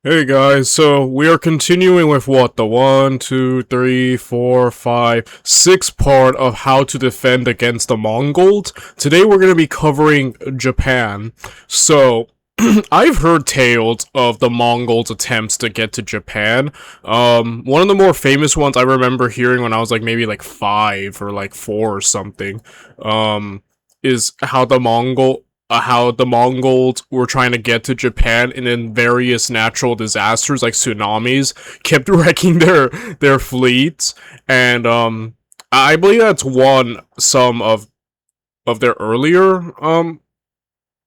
Hey guys, so we are continuing with the 6th part of how to defend against the Mongols. Today we're going to be covering Japan. So, I've heard tales of the Mongols' attempts to get to Japan. One of the more famous ones I remember hearing when I was maybe 5 or 4 or something, is how the Mongols were trying to get to Japan, and then various natural disasters like tsunamis kept wrecking their fleets. And I believe that's some of their earlier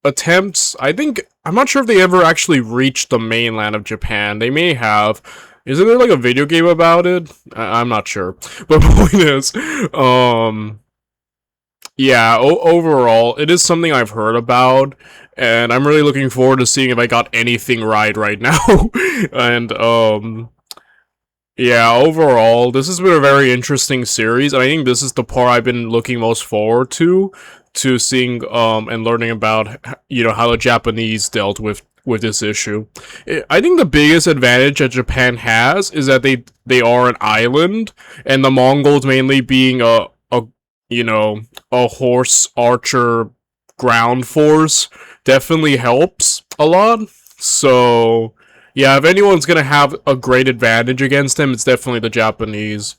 attempts. I'm not sure if they ever actually reached the mainland of Japan. They may have. Isn't there a video game about it? I'm not sure. But point is, yeah, overall, it is something I've heard about, and I'm really looking forward to seeing if I got anything right now. And, yeah, overall, this has been a very interesting series, and I think this is the part I've been looking most forward to seeing, and learning about, how the Japanese dealt with this issue. I think the biggest advantage that Japan has is that they are an island, and the Mongols mainly being a horse archer ground force definitely helps a lot. So, yeah, if anyone's gonna have a great advantage against them, it's definitely the Japanese.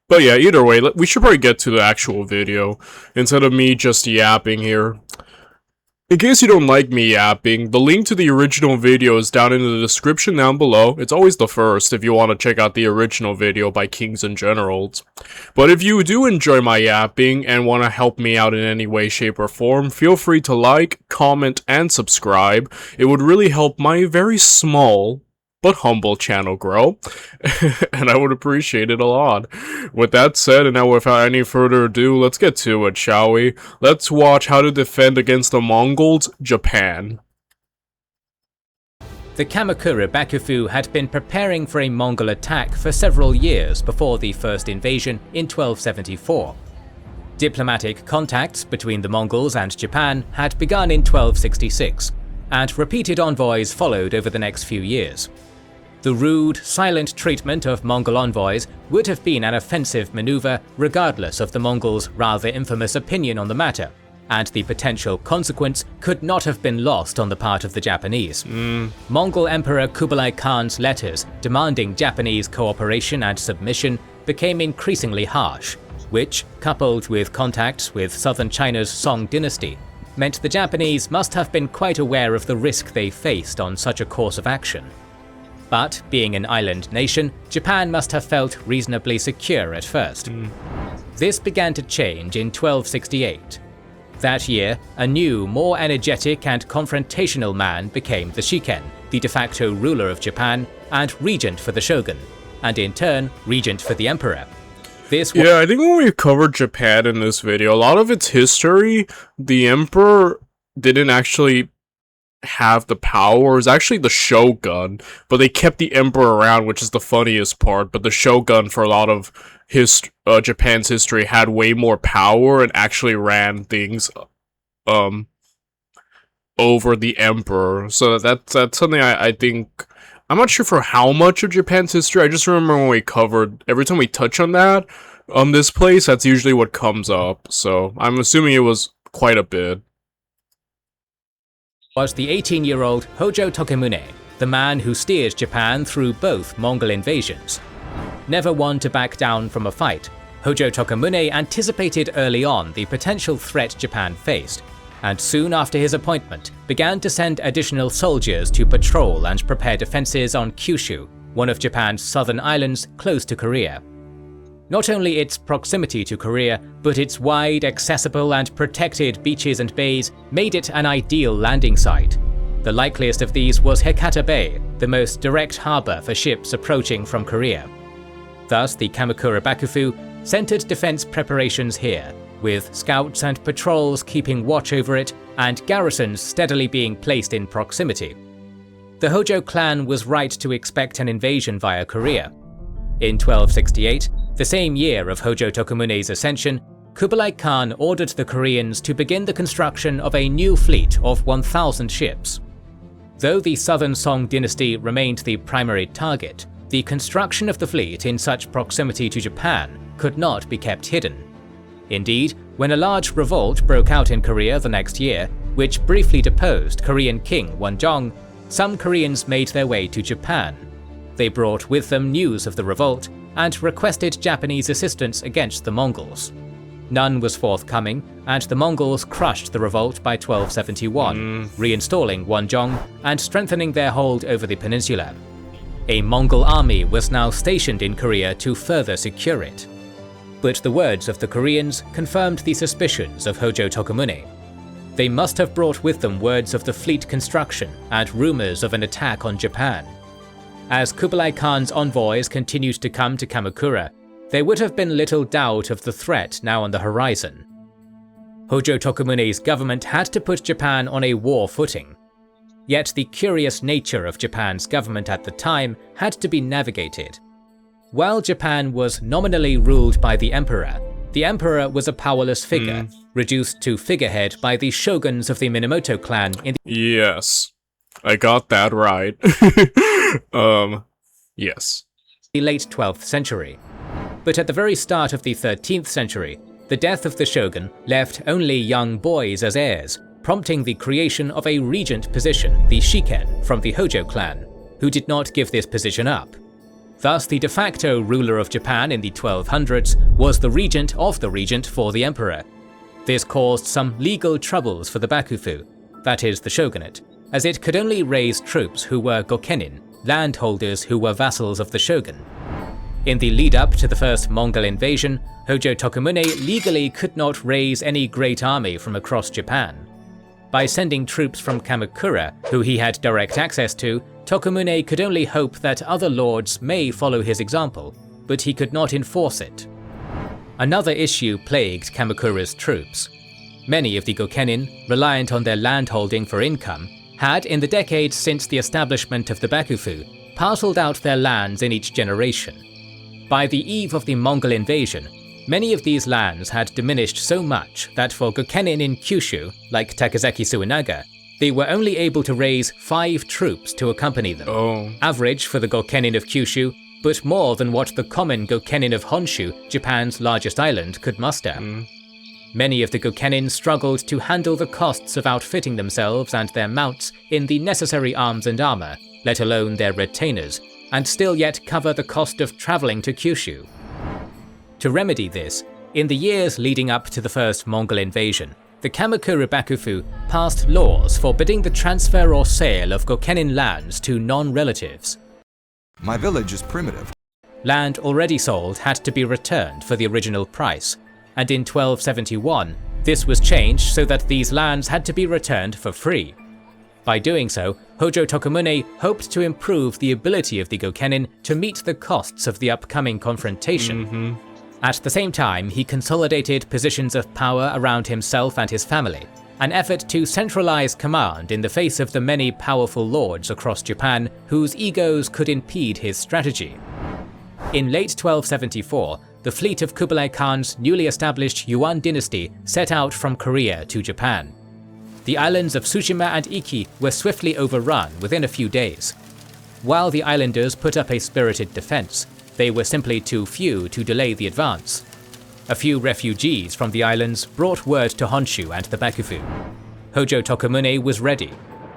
But yeah, either way, we should probably get to the actual video instead of me just yapping here. In case you don't like me yapping, the link to the original video is down in the description down below. It's always the first if you want to check out the original video by Kings and Generals. But if you do enjoy my yapping and want to help me out in any way, shape, or form, feel free to like, comment, and subscribe. It would really help my very small but humble channel grow, and I would appreciate it a lot. With that said, and now without any further ado, let's get to it, shall we? Let's watch how to defend against the Mongols, Japan. The Kamakura Bakufu had been preparing for a Mongol attack for several years before the first invasion in 1274. Diplomatic contacts between the Mongols and Japan had begun in 1266, and repeated envoys followed over the next few years. The rude, silent treatment of Mongol envoys would have been an offensive maneuver regardless of the Mongols' rather infamous opinion on the matter, and the potential consequence could not have been lost on the part of the Japanese. Mongol Emperor Kublai Khan's letters demanding Japanese cooperation and submission became increasingly harsh, which, coupled with contacts with southern China's Song dynasty, meant the Japanese must have been quite aware of the risk they faced on such a course of action. But, being an island nation, Japan must have felt reasonably secure at first. This began to change in 1268. That year, a new, more energetic and confrontational man became the Shiken, the de facto ruler of Japan and regent for the shogun, and in turn, regent for the emperor. Yeah, I think when we covered Japan in this video, a lot of its history, the emperor didn't actually have the power. It was actually the shogun, but they kept the emperor around, which is the funniest part. But the shogun, for a lot of Japan's history, had way more power and actually ran things over the emperor. So that's something I think. I'm not sure for how much of Japan's history. I just remember when we covered, every time we touch on that this place, that's usually what comes up. So I'm assuming it was quite a bit. Was the 18-year-old Hojo Tokimune, the man who steered Japan through both Mongol invasions. Never one to back down from a fight, Hojo Tokimune anticipated early on the potential threat Japan faced, and soon after his appointment began to send additional soldiers to patrol and prepare defenses on Kyushu, one of Japan's southern islands close to Korea. Not only its proximity to Korea, but its wide, accessible and protected beaches and bays made it an ideal landing site. The likeliest of these was Hakata Bay, the most direct harbour for ships approaching from Korea. Thus, the Kamakura Bakufu centered defense preparations here, with scouts and patrols keeping watch over it and garrisons steadily being placed in proximity. The Hojo clan was right to expect an invasion via Korea. In 1268, the same year of Hojo Tokimune's ascension, Kublai Khan ordered the Koreans to begin the construction of a new fleet of 1,000 ships. Though the Southern Song dynasty remained the primary target, the construction of the fleet in such proximity to Japan could not be kept hidden. Indeed, when a large revolt broke out in Korea the next year, which briefly deposed Korean King Wonjong, some Koreans made their way to Japan. They brought with them news of the revolt and requested Japanese assistance against the Mongols. None was forthcoming, and the Mongols crushed the revolt by 1271, reinstalling Wonjong and strengthening their hold over the peninsula. A Mongol army was now stationed in Korea to further secure it. But the words of the Koreans confirmed the suspicions of Hojo Tokumune. They must have brought with them words of the fleet construction and rumors of an attack on Japan. As Kublai Khan's envoys continued to come to Kamakura, there would have been little doubt of the threat now on the horizon. Hojo Tokumune's government had to put Japan on a war footing. Yet the curious nature of Japan's government at the time had to be navigated. While Japan was nominally ruled by the emperor was a powerless figure, reduced to figurehead by the shoguns of the Minamoto clan in the Yes. I got that right. Yes. late 12th century. But at the very start of the 13th century, the death of the shogun left only young boys as heirs, prompting the creation of a regent position, the shiken, from the Hojo clan, who did not give this position up. Thus, the de facto ruler of Japan in the 1200s was the regent of the regent for the emperor. This caused some legal troubles for the bakufu, that is, the shogunate, as it could only raise troops who were gokenin, landholders who were vassals of the shogun. In the lead-up to the first Mongol invasion, Hojo Tokumune legally could not raise any great army from across Japan. By sending troops from Kamakura, who he had direct access to, Tokumune could only hope that other lords may follow his example, but he could not enforce it. Another issue plagued Kamakura's troops. Many of the gokenin, reliant on their landholding for income, had in the decades since the establishment of the bakufu, parceled out their lands in each generation. By the eve of the Mongol invasion, many of these lands had diminished so much that for gokenin in Kyushu, like Takazaki Suinaga, they were only able to raise 5 troops to accompany them. Average for the gokenin of Kyushu, but more than what the common gokenin of Honshu, Japan's largest island, could muster. Many of the gokenin struggled to handle the costs of outfitting themselves and their mounts in the necessary arms and armor, let alone their retainers, and still yet cover the cost of traveling to Kyushu. To remedy this, in the years leading up to the first Mongol invasion, the Kamakura Bakufu passed laws forbidding the transfer or sale of gokenin lands to non-relatives. My village is primitive. Land already sold had to be returned for the original price, and in 1271, this was changed so that these lands had to be returned for free. By doing so, Hojo Tokumune hoped to improve the ability of the gokenin to meet the costs of the upcoming confrontation. At the same time, he consolidated positions of power around himself and his family, an effort to centralize command in the face of the many powerful lords across Japan whose egos could impede his strategy. In late 1274, the fleet of Kublai Khan's newly established Yuan dynasty set out from Korea to Japan. The islands of Tsushima and Iki were swiftly overrun within a few days. While the islanders put up a spirited defense, they were simply too few to delay the advance. A few refugees from the islands brought word to Honshu and the bakufu. Hojo Tokumune was ready.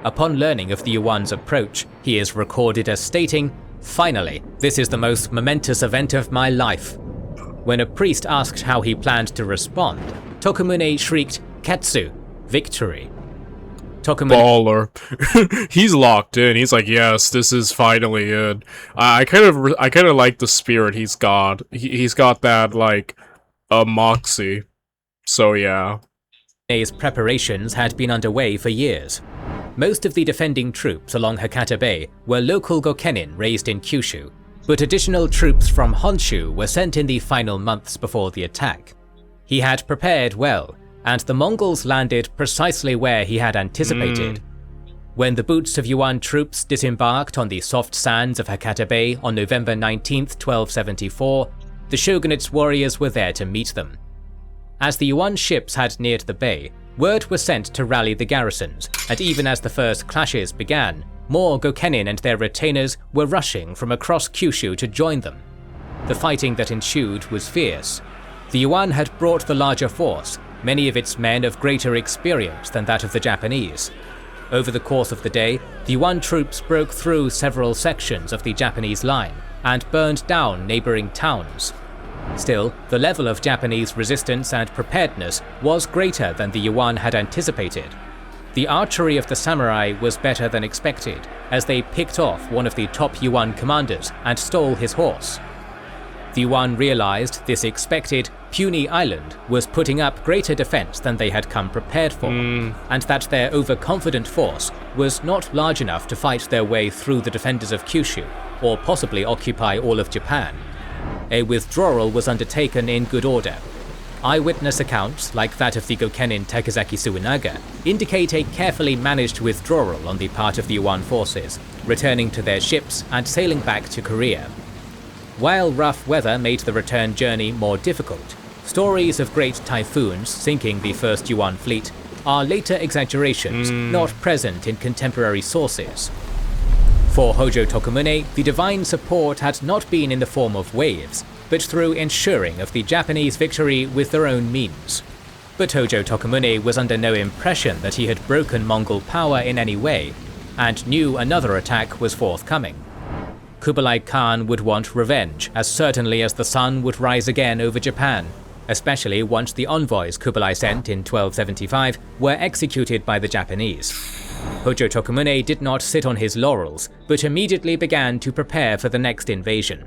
Upon learning of the Yuan's approach, he is recorded as stating, "Finally, this is the most momentous event of my life." When a priest asked how he planned to respond, Tokumune shrieked, "Ketsu, victory." Baller. He's locked in. He's like, yes, this is finally it. I kind of like the spirit he's got. He's got that like moxie. So yeah. His preparations had been underway for years. Most of the defending troops along Hakata Bay were local gokenin raised in Kyushu, but additional troops from Honshu were sent in the final months before the attack. He had prepared well, and the Mongols landed precisely where he had anticipated. When the boots of Yuan troops disembarked on the soft sands of Hakata Bay on November 19, 1274, the shogunate's warriors were there to meet them. As the Yuan ships had neared the bay, Word was sent to rally the garrisons, and even as the first clashes began, more Gokenin and their retainers were rushing from across Kyushu to join them. The fighting that ensued was fierce. The Yuan had brought the larger force, many of its men of greater experience than that of the Japanese. Over the course of the day, the Yuan troops broke through several sections of the Japanese line and burned down neighbouring towns. Still, the level of Japanese resistance and preparedness was greater than the Yuan had anticipated. The archery of the samurai was better than expected, as they picked off one of the top Yuan commanders and stole his horse. The Yuan realized this expected puny island was putting up greater defense than they had come prepared for, and that their overconfident force was not large enough to fight their way through the defenders of Kyushu, or possibly occupy all of Japan. A withdrawal was undertaken in good order. Eyewitness accounts, like that of the Gokenin Takazaki Suinaga, indicate a carefully managed withdrawal on the part of the Yuan forces, returning to their ships and sailing back to Korea. While rough weather made the return journey more difficult, stories of great typhoons sinking the first Yuan fleet are later exaggerations not present in contemporary sources. For Hojo Tokumune, the divine support had not been in the form of waves, but through ensuring of the Japanese victory with their own means. But Hojo Tokumune was under no impression that he had broken Mongol power in any way, and knew another attack was forthcoming. Kublai Khan would want revenge as certainly as the sun would rise again over Japan, especially once the envoys Kublai sent in 1275 were executed by the Japanese. Hojo Tokumune did not sit on his laurels, but immediately began to prepare for the next invasion.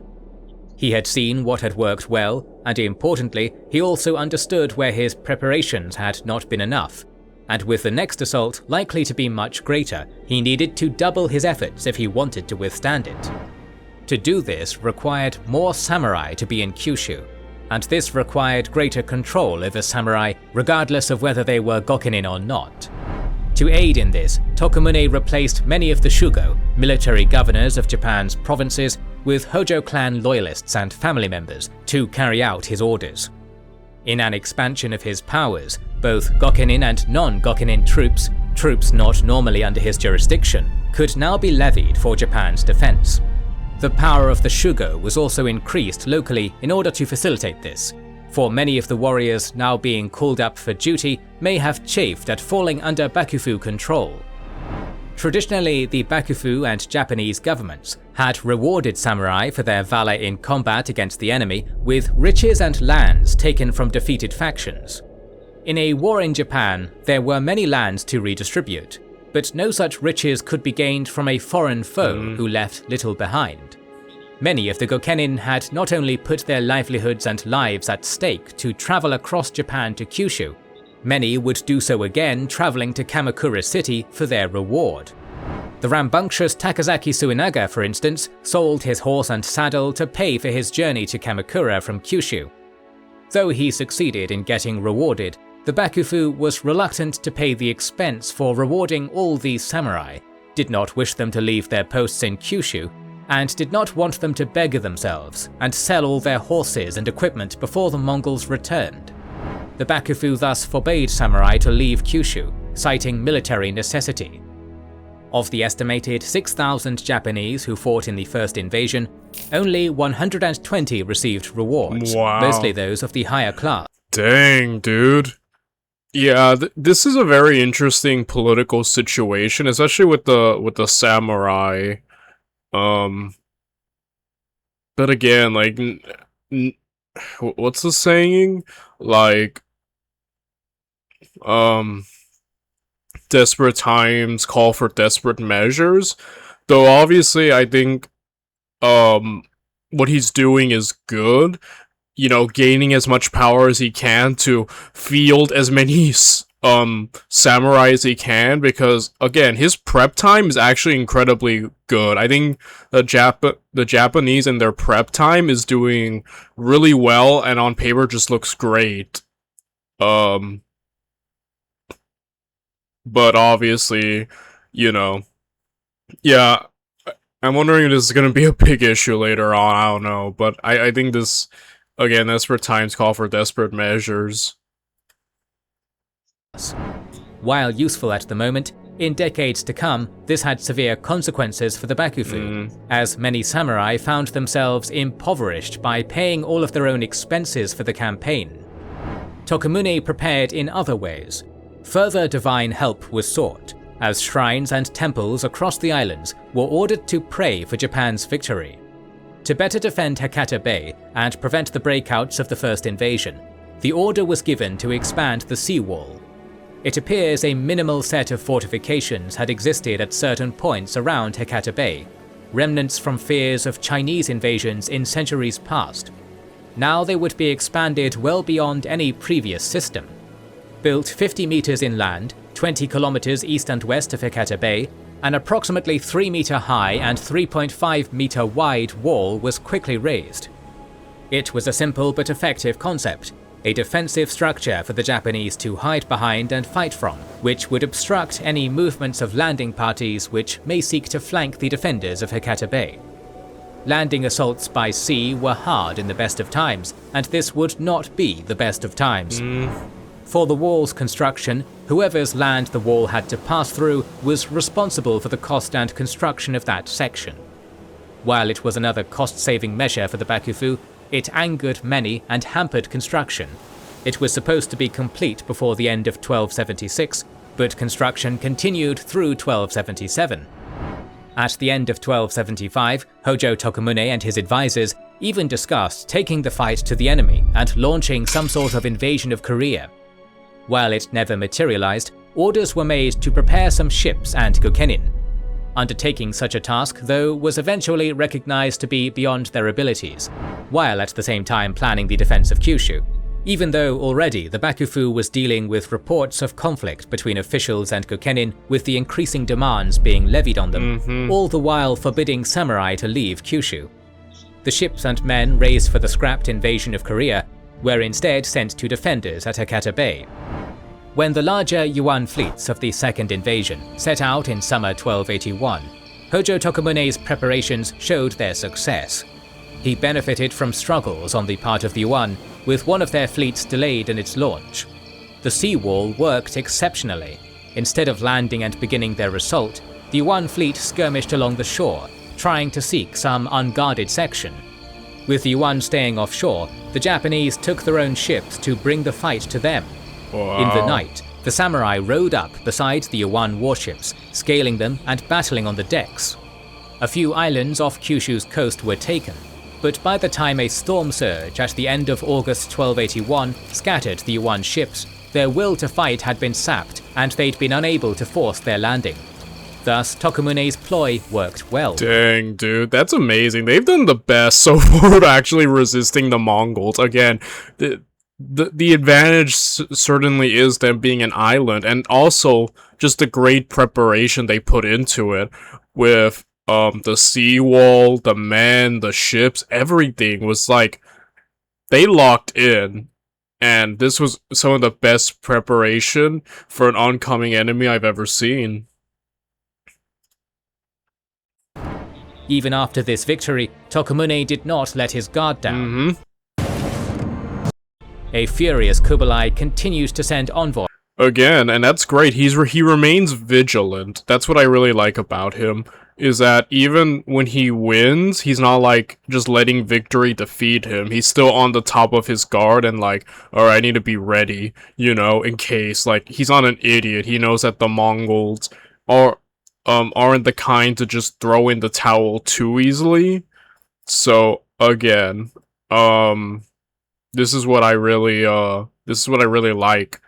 He had seen what had worked well, and importantly, he also understood where his preparations had not been enough, and with the next assault likely to be much greater, he needed to double his efforts if he wanted to withstand it. To do this required more samurai to be in Kyushu, and this required greater control over samurai regardless of whether they were Gokenin or not. To aid in this, Tokumune replaced many of the Shugo, military governors of Japan's provinces, with Hojo clan loyalists and family members to carry out his orders. In an expansion of his powers, both Gokenin and non-Gokenin troops not normally under his jurisdiction, could now be levied for Japan's defense. The power of the Shugo was also increased locally in order to facilitate this, for many of the warriors now being called up for duty may have chafed at falling under Bakufu control. Traditionally, the Bakufu and Japanese governments had rewarded samurai for their valor in combat against the enemy with riches and lands taken from defeated factions. In a war in Japan, there were many lands to redistribute, but no such riches could be gained from a foreign foe who left little behind. Many of the Gokenin had not only put their livelihoods and lives at stake to travel across Japan to Kyushu, many would do so again traveling to Kamakura City for their reward. The rambunctious Takazaki Suinaga, for instance, sold his horse and saddle to pay for his journey to Kamakura from Kyushu. Though he succeeded in getting rewarded, the Bakufu was reluctant to pay the expense for rewarding all these samurai, did not wish them to leave their posts in Kyushu, and did not want them to beggar themselves and sell all their horses and equipment before the Mongols returned. The Bakufu thus forbade samurai to leave Kyushu, citing military necessity. Of the estimated 6,000 Japanese who fought in the first invasion, only 120 received rewards, mostly those of the higher class. Dang, dude. Yeah, this is a very interesting political situation, especially with the samurai. But again, like, what's the saying? Like, desperate times call for desperate measures. Though obviously, I think, what he's doing is good. You know, gaining as much power as he can to field as many samurai as he can, because again, his prep time is actually incredibly good. I think the Japanese and their prep time is doing really well, and on paper just looks great. But obviously, you know, yeah, I'm wondering if this is gonna be a big issue later on. I don't know, but I think this, again, desperate times call for desperate measures. While useful at the moment, in decades to come, this had severe consequences for the Bakufu, as many samurai found themselves impoverished by paying all of their own expenses for the campaign. Tokumune prepared in other ways. Further divine help was sought, as shrines and temples across the islands were ordered to pray for Japan's victory. To better defend Hakata Bay and prevent the breakouts of the first invasion, the order was given to expand the seawall. It appears a minimal set of fortifications had existed at certain points around Hakata Bay, remnants from fears of Chinese invasions in centuries past. Now they would be expanded well beyond any previous system. Built 50 meters inland, 20 kilometers east and west of Hakata Bay, an approximately 3 meter high and 3.5 meter wide wall was quickly raised. It was a simple but effective concept, a defensive structure for the Japanese to hide behind and fight from, which would obstruct any movements of landing parties which may seek to flank the defenders of Hakata Bay. Landing assaults by sea were hard in the best of times, and this would not be the best of times. For the wall's construction, whoever's land the wall had to pass through was responsible for the cost and construction of that section. While it was another cost-saving measure for the Bakufu, it angered many and hampered construction. It was supposed to be complete before the end of 1276, but construction continued through 1277. At the end of 1275, Hojo Tokumune and his advisors even discussed taking the fight to the enemy and launching some sort of invasion of Korea. While it never materialized, orders were made to prepare some ships and Gokenin. Undertaking such a task, though, was eventually recognized to be beyond their abilities, while at the same time planning the defense of Kyushu. Even though already the Bakufu was dealing with reports of conflict between officials and Gokenin, with the increasing demands being levied on them, all the while forbidding samurai to leave Kyushu. The ships and men raised for the scrapped invasion of Korea were instead sent to defenders at Hakata Bay. When the larger Yuan fleets of the second invasion set out in summer 1281, Hojo Tokumune's preparations showed their success. He benefited from struggles on the part of the Yuan, with one of their fleets delayed in its launch. The seawall worked exceptionally. Instead of landing and beginning their assault, the Yuan fleet skirmished along the shore, trying to seek some unguarded section. With the Yuan staying offshore, the Japanese took their own ships to bring the fight to them. Wow. In the night, the samurai rowed up beside the Yuan warships, scaling them and battling on the decks. A few islands off Kyushu's coast were taken, but by the time a storm surge at the end of August 1281 scattered the Yuan ships, their will to fight had been sapped and they'd been unable to force their landing. Thus, Tokumune's ploy worked well. Dang, dude, that's amazing. They've done the best so far of actually resisting the Mongols. Again, the advantage certainly is them being an island, and also just the great preparation they put into it with the seawall, the men, the ships, everything was like they locked in, and this was some of the best preparation for an oncoming enemy I've ever seen. Even after this victory, Tokumune did not let his guard down. A furious Kublai continues to send envoys. Again, and that's great. He remains vigilant. That's what I really like about him, is that even when he wins, he's not like just letting victory defeat him. He's still on the top of his guard and like, alright, I need to be ready, you know, in case. Like, he's not an idiot. He knows that the Mongols aren't the kind to just throw in the towel too easily. So again, this is what I really like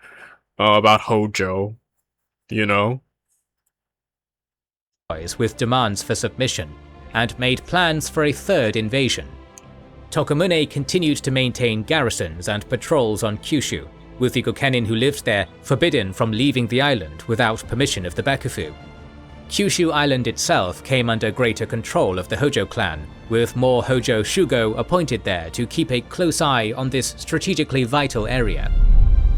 about Hojo, you know? With demands for submission, and made plans for a third invasion. Tokumune continued to maintain garrisons and patrols on Kyushu, with the Gokenin who lived there forbidden from leaving the island without permission of the Bakufu. Kyushu Island itself came under greater control of the Hojo clan, with more Hojo Shugo appointed there to keep a close eye on this strategically vital area.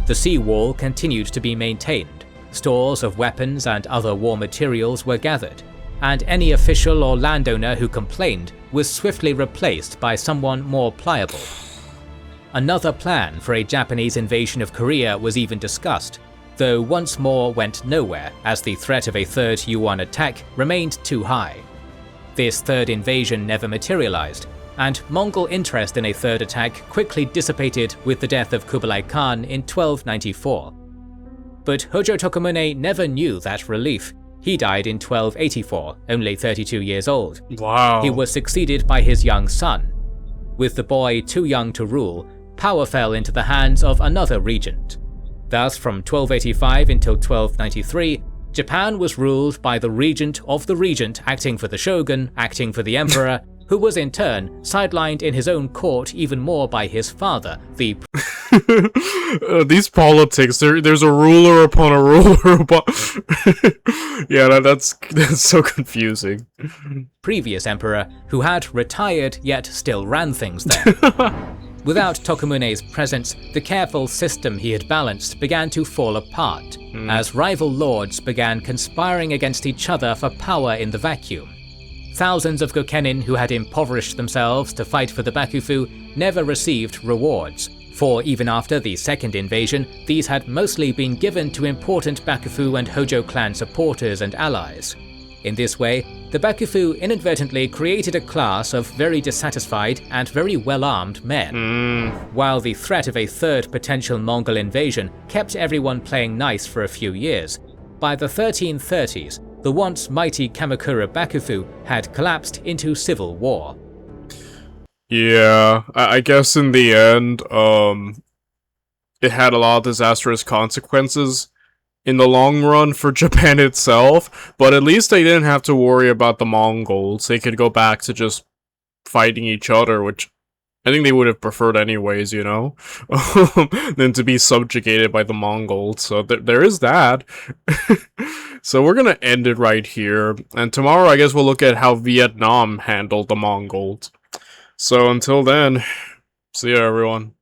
The seawall continued to be maintained, stores of weapons and other war materials were gathered, and any official or landowner who complained was swiftly replaced by someone more pliable. Another plan for a Japanese invasion of Korea was even discussed. though once more went nowhere as the threat of a third Yuan attack remained too high. This third invasion never materialized, and Mongol interest in a third attack quickly dissipated with the death of Kublai Khan in 1294. But Hojo Tokumune never knew that relief. He died in 1284, only 32 years old. Wow. He was succeeded by his young son. With the boy too young to rule, power fell into the hands of another regent. Thus, from 1285 until 1293, Japan was ruled by the regent of the regent acting for the shogun, acting for the emperor, who was in turn sidelined in his own court even more by his father, the these politics, there's a ruler upon a ruler upon... Yeah, that's so confusing. previous emperor, who had retired yet still ran things there. Without Tokumune's presence, the careful system he had balanced began to fall apart, as rival lords began conspiring against each other for power in the vacuum. Thousands of Gokenin who had impoverished themselves to fight for the Bakufu never received rewards, for even after the second invasion, these had mostly been given to important Bakufu and Hojo clan supporters and allies. In this way, the Bakufu inadvertently created a class of very dissatisfied and very well-armed men. While the threat of a third potential Mongol invasion kept everyone playing nice for a few years, by the 1330s, the once mighty Kamakura Bakufu had collapsed into civil war. Yeah, I guess in the end, it had a lot of disastrous consequences in the long run for Japan itself, but at least they didn't have to worry about the Mongols. They could go back to just fighting each other, which I think they would have preferred anyways, you know, than to be subjugated by the Mongols. So there is that. So we're gonna end it right here, and tomorrow I guess we'll look at how Vietnam handled the Mongols. So until then, see ya everyone.